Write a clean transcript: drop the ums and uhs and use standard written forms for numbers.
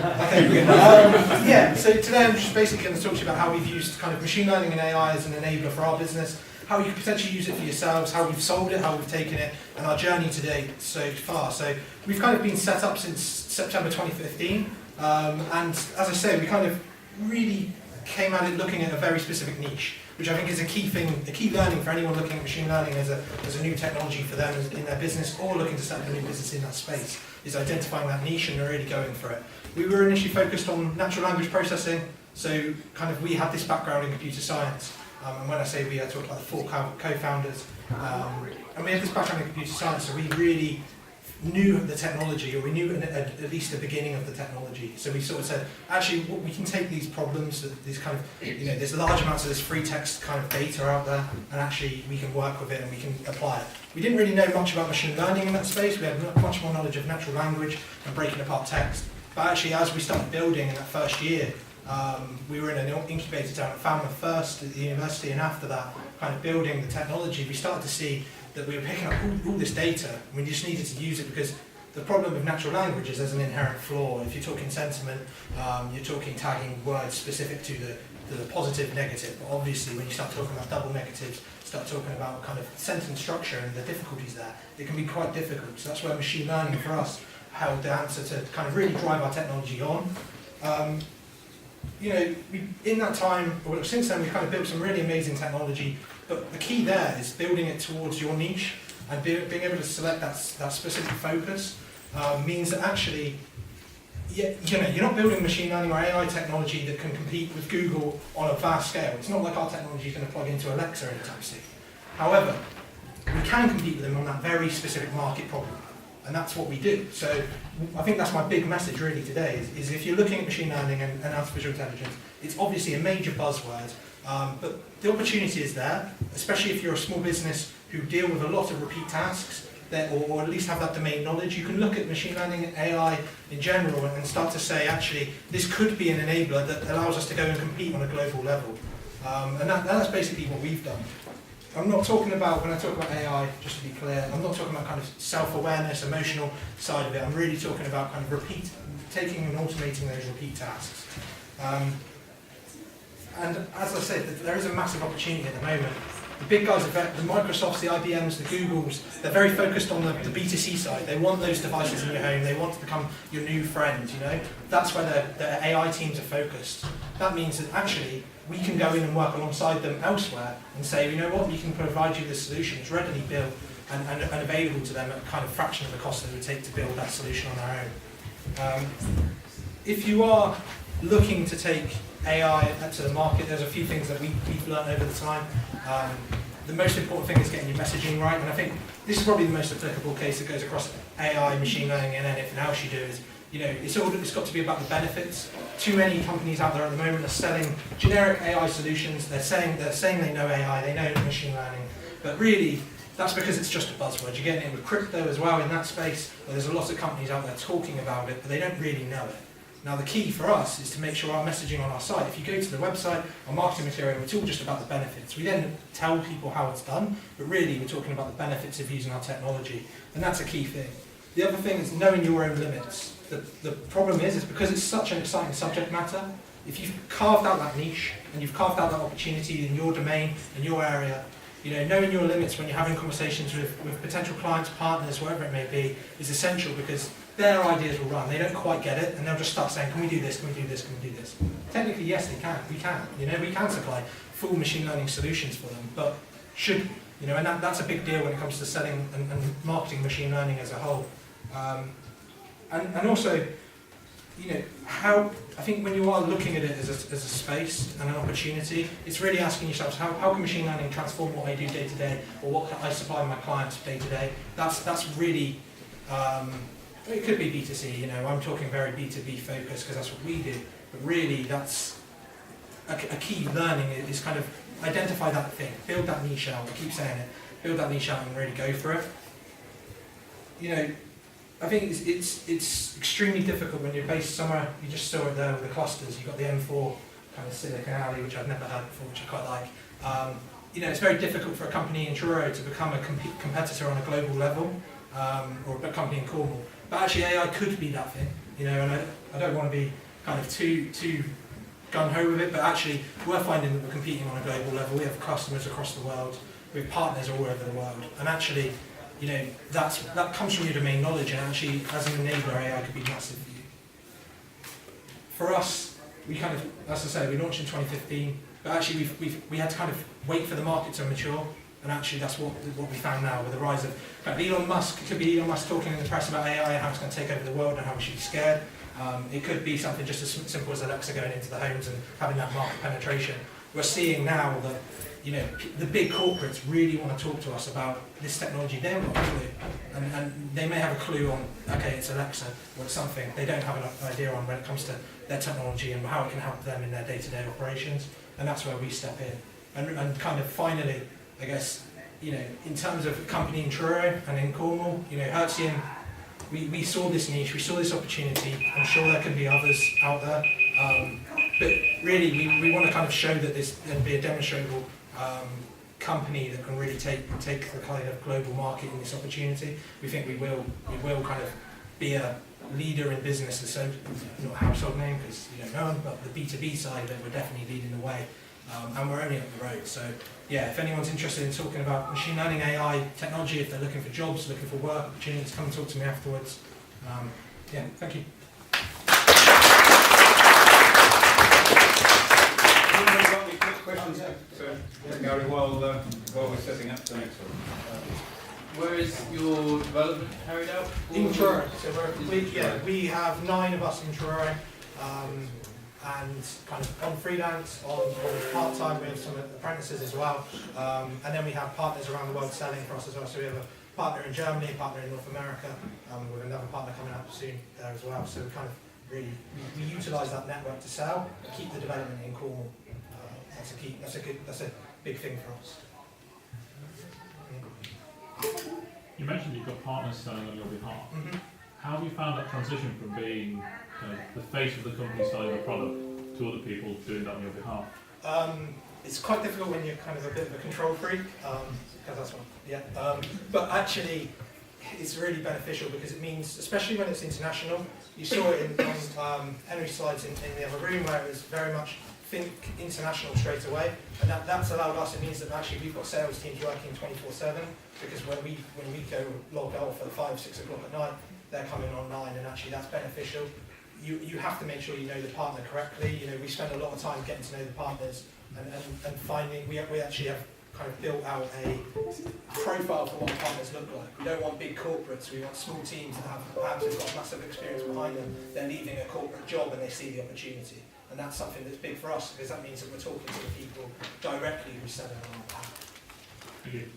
Okay, brilliant. Yeah, so today I'm just basically going to talk to you about how we've used kind of machine learning and AI as an enabler for our business, how you could potentially use it for yourselves, how we've solved it, how we've taken it, and our journey today so far. So we've kind of been set up since September 2015, and as I say, we kind of really came at it looking at a very specific niche, which I think is a key thing, a key learning for anyone looking at machine learning as a new technology for them in their business or looking to set up a new business in that space, is identifying that niche and really going for it. We were initially focused on natural language processing, so kind of we had this background in computer science, and when I say we, I talk about the four co-founders, and we had this background in computer science, so we really knew the technology, or we knew at least the beginning of the technology. So we sort of said, actually, we can take these problems, these kind of, there's large amounts of this free text kind of data out there, and actually we can work with it and we can apply it. We didn't really know much about machine learning in that space. We had much more knowledge of natural language and breaking apart text. But actually, as we started building in that first year, we were in an incubator down at Falmouth first at the university, and after that, kind of building the technology, we started to see that we were picking up all this data, and we just needed to use it because the problem with natural language is there's an inherent flaw. If you're talking sentiment, you're talking tagging words specific to the positive, negative. But obviously, when you start talking about double negatives, start talking about kind of sentence structure and the difficulties there, it can be quite difficult. So that's where machine learning for us held the answer to kind of really drive our technology on. In that time, or since then, we've kind of built some really amazing technology. But the key there is building it towards your niche and being able to select that specific focus means that actually, you're not building machine learning or AI technology that can compete with Google on a vast scale. It's not like our technology is going to plug into Alexa anytime soon. However, we can compete with them on that very specific market problem, and that's what we do. So I think that's my big message really today, is if you're looking at machine learning and artificial intelligence, it's obviously a major buzzword, but the opportunity is there, especially if you're a small business who deal with a lot of repeat tasks, or at least have that domain knowledge. You can look at machine learning and AI in general and start to say, actually, this could be an enabler that allows us to go and compete on a global level. And that's basically what we've done. I'm not talking about, when I talk about AI, just to be clear, I'm not talking about kind of self-awareness, emotional side of it. I'm really talking about kind of taking and automating those repeat tasks. And as I said, there is a massive opportunity at the moment. The big guys, the Microsofts, the IBMs, the Googles, they're very focused on the B2C side. They want those devices in your home. They want to become your new friend, That's where their AI teams are focused. That means that actually we can go in and work alongside them elsewhere and say, you know what, we can provide you this solution. It's readily built and available to them at a kind of fraction of the cost that it would take to build that solution on their own. If you are looking to take AI to the market, there's a few things that we've learned over the time. The most important thing is getting your messaging right, and I think this is probably the most applicable case that goes across AI, machine learning, and anything else you do is, it's got to be about the benefits. Too many companies out there at the moment are selling generic AI solutions. They're saying they know AI, they know machine learning, but really that's because it's just a buzzword. You're getting it with crypto as well in that space, where there's a lot of companies out there talking about it, but they don't really know it. Now the key for us is to make sure our messaging on our site, if you go to the website, our marketing material, it's all just about the benefits. We then tell people how it's done, but really we're talking about the benefits of using our technology, and that's a key thing. The other thing is knowing your own limits. The problem is because it's such an exciting subject matter, if you've carved out that niche, and you've carved out that opportunity in your domain, in your area, knowing your limits when you're having conversations with potential clients, partners, whatever it may be, is essential because their ideas will run. They don't quite get it, and they'll just start saying, can we do this, can we do this, can we do this? Technically, yes, they can. We can. We can supply full machine learning solutions for them, but and that's a big deal when it comes to selling and marketing machine learning as a whole. And also, how I think when you are looking at it as a space and an opportunity, it's really asking yourselves, how can machine learning transform what I do day to day, or what I supply my clients day to day? That's really, it could be B2C, I'm talking very B2B focused because that's what we do, but really that's a key learning is kind of identify that thing, build that niche out, I keep saying it, build that niche out and really go for it. I think it's extremely difficult when you're based somewhere, you just saw it there with the clusters, you've got the M4 kind of Silicon Alley, which I've never had before, which I quite like. It's very difficult for a company in Truro to become a competitor on a global level, or a company in Cornwall. But actually AI could be that thing, and I don't want to be kind of too gung-ho with it, but actually we're finding that we're competing on a global level. We have customers across the world, we have partners all over the world, and actually, you know, that comes from your domain knowledge, and actually as an enabler, AI could be massive for you. For us, we kind of, as I say, we launched in 2015, but actually we had to kind of wait for the market to mature, and actually that's what we found now with the rise of Elon Musk. It could be Elon Musk talking in the press about AI and how it's going to take over the world and how we should be scared. It could be something just as simple as Alexa going into the homes and having that market penetration. We're seeing now that, you know, the big corporates really want to talk to us about this technology. They haven't got a clue, and they may have a clue on, okay, it's Alexa or it's something. They don't have an idea on when it comes to their technology and how it can help them in their day-to-day operations, and that's where we step in. And kind of finally, I guess, you know, in terms of a company in Truro and in Cornwall, you know, Hertzian, we saw this niche, we saw this opportunity. I'm sure there can be others out there, but really we want to kind of show that this and be a demonstrable company that can really take the kind of global market in this opportunity. We think we will kind of be a leader in business, and so not a household name because you don't know them, but the B2B side of it, we're definitely leading the way, and we're only up the road. So yeah, if anyone's interested in talking about machine learning, AI, technology, if they're looking for jobs, looking for work opportunities, come and talk to me afterwards. Yeah, thank you. Questions? So, Garry, while we're setting up the next one. Where is your development carried out? In Truro. So we have 9 of us in Truro, and kind of on freelance, on part-time, we have some apprentices as well, and then we have partners around the world selling for us as well. So we have a partner in Germany, a partner in North America, with another partner coming up soon there as well. So we kind of really we utilise that network to sell, keep the development in Cornwall. That's a big thing for us. You mentioned you've got partners selling on your behalf. Mm-hmm. How have you found that transition from being the face of the company selling the product to other people doing that on your behalf? It's quite difficult when you're kind of a bit of a control freak, because that's what, yeah. But actually, it's really beneficial because it means, especially when it's international, you saw it on Henry's slides in the other room where it was very much think international straight away, and that's allowed us. It means that actually we've got sales teams working 24/7, because when we go log off at 5, 6 o'clock at night, they're coming online, and actually that's beneficial. You have to make sure you know the partner correctly. You know, we spend a lot of time getting to know the partners and finding. We actually have kind of built out a profile for what partners look like. We don't want big corporates. We want small teams that have perhaps they've got massive experience behind them. They're leaving a corporate job and they see the opportunity. And that's something that's big for us, because that means that we're talking to the people directly who sell it on our behalf. Thank you.